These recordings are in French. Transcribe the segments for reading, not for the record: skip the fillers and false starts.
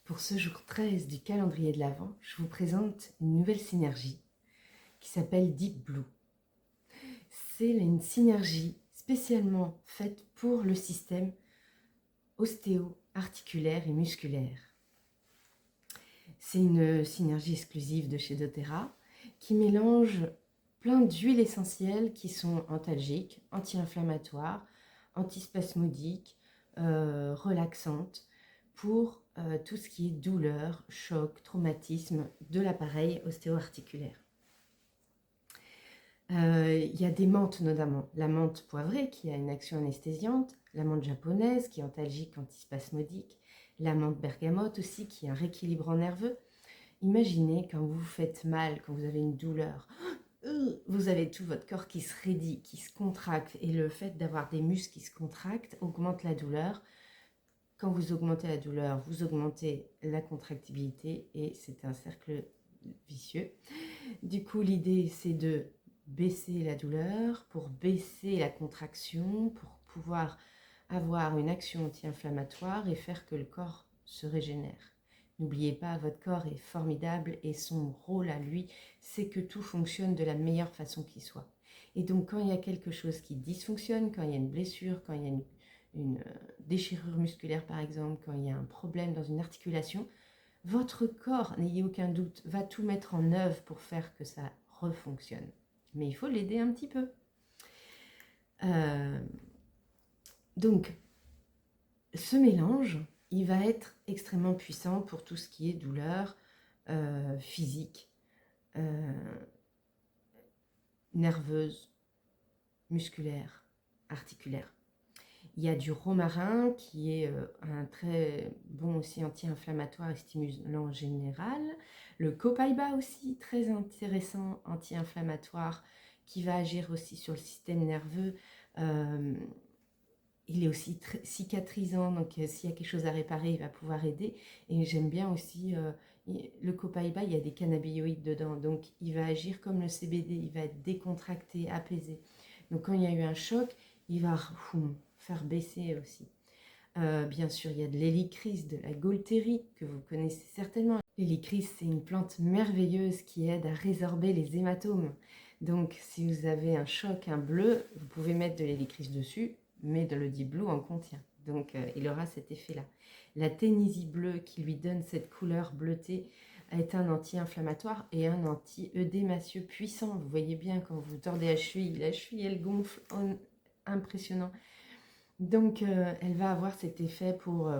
Pour ce jour 13 du calendrier de l'Avent, je vous présente une nouvelle synergie qui s'appelle Deep Blue. C'est une synergie spécialement faite pour le système ostéo-articulaire et musculaire. C'est une synergie exclusive de chez doTERRA qui mélange plein d'huiles essentielles qui sont antalgiques, anti-inflammatoires, antispasmodiques, relaxantes pour tout ce qui est douleur, choc, traumatisme de l'appareil ostéo-articulaire. Il y a des menthes notamment, la menthe poivrée qui a une action anesthésiante, la menthe japonaise qui est antalgique, antispasmodique, la menthe bergamote aussi qui est un rééquilibrant nerveux. Imaginez quand vous vous faites mal, quand vous avez une douleur, vous avez tout votre corps qui se raidit, qui se contracte, et le fait d'avoir des muscles qui se contractent augmente la douleur. Quand vous augmentez la douleur, vous augmentez la contractibilité et c'est un cercle vicieux. Du coup, l'idée c'est de baisser la douleur pour baisser la contraction, pour pouvoir avoir une action anti-inflammatoire et faire que le corps se régénère. N'oubliez pas, votre corps est formidable et son rôle à lui, c'est que tout fonctionne de la meilleure façon qui soit. Et donc quand il y a quelque chose qui dysfonctionne, quand il y a une blessure, quand il y a une déchirure musculaire par exemple, quand il y a un problème dans une articulation, votre corps, n'ayez aucun doute, va tout mettre en œuvre pour faire que ça refonctionne. Mais il faut l'aider un petit peu. Donc, ce mélange, il va être extrêmement puissant pour tout ce qui est douleur physique, nerveuse, musculaire, articulaire. Il y a du romarin qui est un très bon aussi anti-inflammatoire et stimulant en général. Le copaiba aussi, très intéressant, anti-inflammatoire, qui va agir aussi sur le système nerveux. Il est aussi cicatrisant, donc s'il y a quelque chose à réparer, il va pouvoir aider. Et j'aime bien aussi le copaiba, il y a des cannabinoïdes dedans, donc il va agir comme le CBD, il va être décontracté, apaisé. Donc quand il y a eu un choc, il va faire baisser aussi. Bien sûr, il y a de l'hélicris, de la gaultérie, que vous connaissez certainement. L'hélicris, c'est une plante merveilleuse qui aide à résorber les hématomes. Donc, si vous avez un choc, un bleu, vous pouvez mettre de l'hélicris dessus, mais le Deep Blue en contient. Donc, il aura cet effet-là. La ténisie bleue qui lui donne cette couleur bleutée est un anti-inflammatoire et un anti-œdémacieux puissant. Vous voyez bien quand vous tordez la cheville elle gonfle, impressionnant. Donc, elle va avoir cet effet pour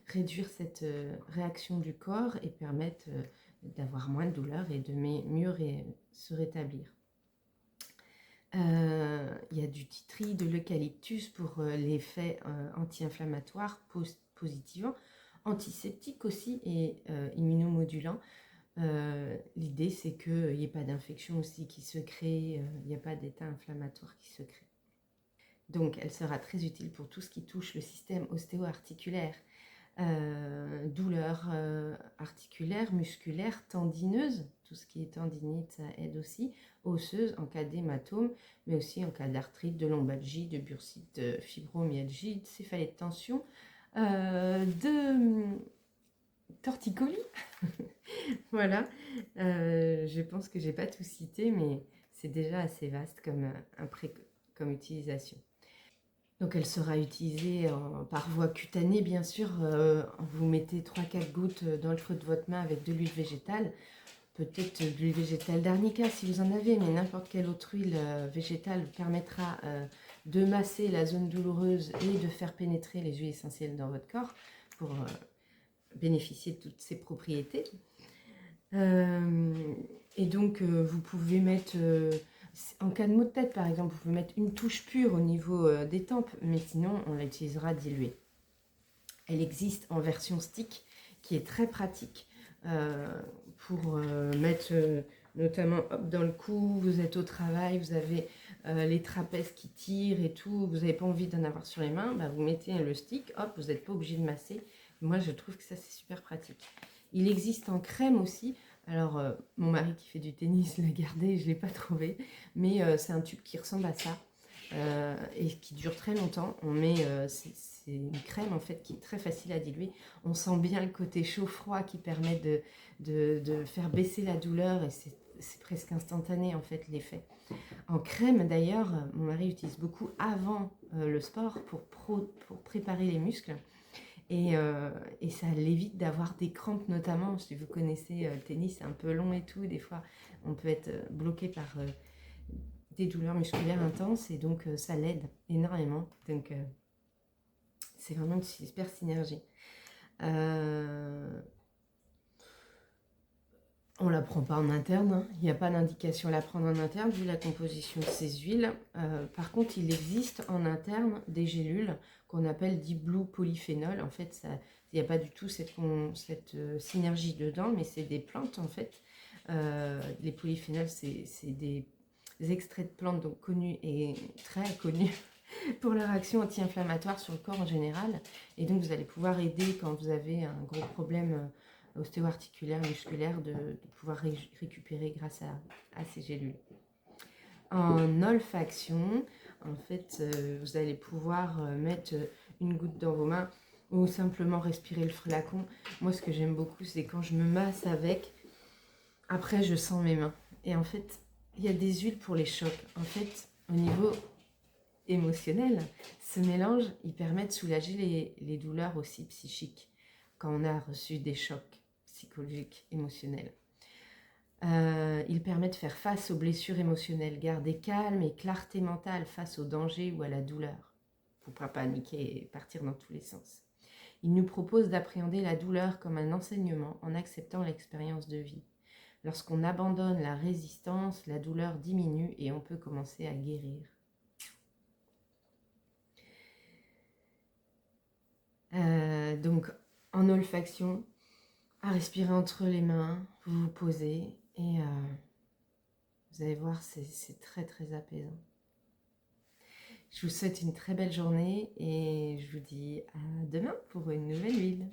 réduire cette réaction du corps et permettre d'avoir moins de douleur et de mieux se rétablir. Il y a du titri, de l'eucalyptus pour l'effet anti-inflammatoire positivant, antiseptique aussi et immunomodulant. L'idée c'est qu'il n'y ait pas d'infection aussi qui se crée, il n'y a pas d'état inflammatoire qui se crée. Donc elle sera très utile pour tout ce qui touche le système ostéo-articulaire, douleurs articulaires, musculaires, tendineuses, tout ce qui est tendinite ça aide aussi, osseuse en cas d'hématome, mais aussi en cas d'arthrite, de lombalgie, de bursite, de fibromyalgie, de céphalée de tension, de torticolis. Voilà, je pense que j'ai pas tout cité, mais c'est déjà assez vaste comme utilisation. Donc elle sera utilisée par voie cutanée, bien sûr. Vous mettez 3-4 gouttes dans le creux de votre main avec de l'huile végétale. Peut-être de l'huile végétale d'arnica si vous en avez, mais n'importe quelle autre huile végétale permettra de masser la zone douloureuse et de faire pénétrer les huiles essentielles dans votre corps pour bénéficier de toutes ces propriétés. Et donc vous pouvez mettre... en cas de maux de tête, par exemple, vous pouvez mettre une touche pure au niveau des tempes, mais sinon, on l'utilisera diluée. Elle existe en version stick, qui est très pratique pour mettre notamment dans le cou, vous êtes au travail, vous avez les trapèzes qui tirent et tout, vous n'avez pas envie d'en avoir sur les mains, bah, vous mettez le stick, hop, vous n'êtes pas obligé de masser. Moi, je trouve que ça, c'est super pratique. Il existe en crème aussi. Alors, mon mari qui fait du tennis l'a gardé, je ne l'ai pas trouvé, mais c'est un tube qui ressemble à ça. et qui dure très longtemps. On met, c'est une crème en fait qui est très facile à diluer. On sent bien le côté chaud-froid qui permet de faire baisser la douleur et c'est presque instantané en fait l'effet. En crème d'ailleurs, mon mari utilise beaucoup avant le sport pour préparer les muscles. Et ça l'évite d'avoir des crampes, notamment si vous connaissez le tennis, c'est un peu long et tout, des fois on peut être bloqué par des douleurs musculaires intenses, et donc ça l'aide énormément, donc c'est vraiment une super synergie. On la prend pas en interne, hein. Il n'y a pas d'indication à la prendre en interne vu la composition de ces huiles. Par contre, il existe en interne des gélules qu'on appelle diblopolyphénol. En fait, il n'y a pas du tout cette synergie dedans, mais c'est des plantes en fait. Les polyphénols, c'est des extraits de plantes donc connus et très connus pour leur action anti-inflammatoire sur le corps en général. Et donc, vous allez pouvoir aider quand vous avez un gros problème ostéo-articulaire, musculaire, de pouvoir récupérer grâce à ces gélules. En olfaction, en fait, vous allez pouvoir mettre une goutte dans vos mains ou simplement respirer le flacon. Moi, ce que j'aime beaucoup, c'est quand je me masse avec, après, je sens mes mains. Et en fait, il y a des huiles pour les chocs. En fait, au niveau émotionnel, ce mélange, il permet de soulager les douleurs aussi psychiques quand on a reçu des chocs psychologiques, émotionnels. Il permet de faire face aux blessures émotionnelles, garder calme et clarté mentale face au danger ou à la douleur, pour ne pas paniquer et partir dans tous les sens. Il nous propose d'appréhender la douleur comme un enseignement en acceptant l'expérience de vie. Lorsqu'on abandonne la résistance, la douleur diminue et on peut commencer à guérir. Donc, en olfaction, à respirer entre les mains, vous vous posez et vous allez voir, c'est très très apaisant. Je vous souhaite une très belle journée et je vous dis à demain pour une nouvelle huile.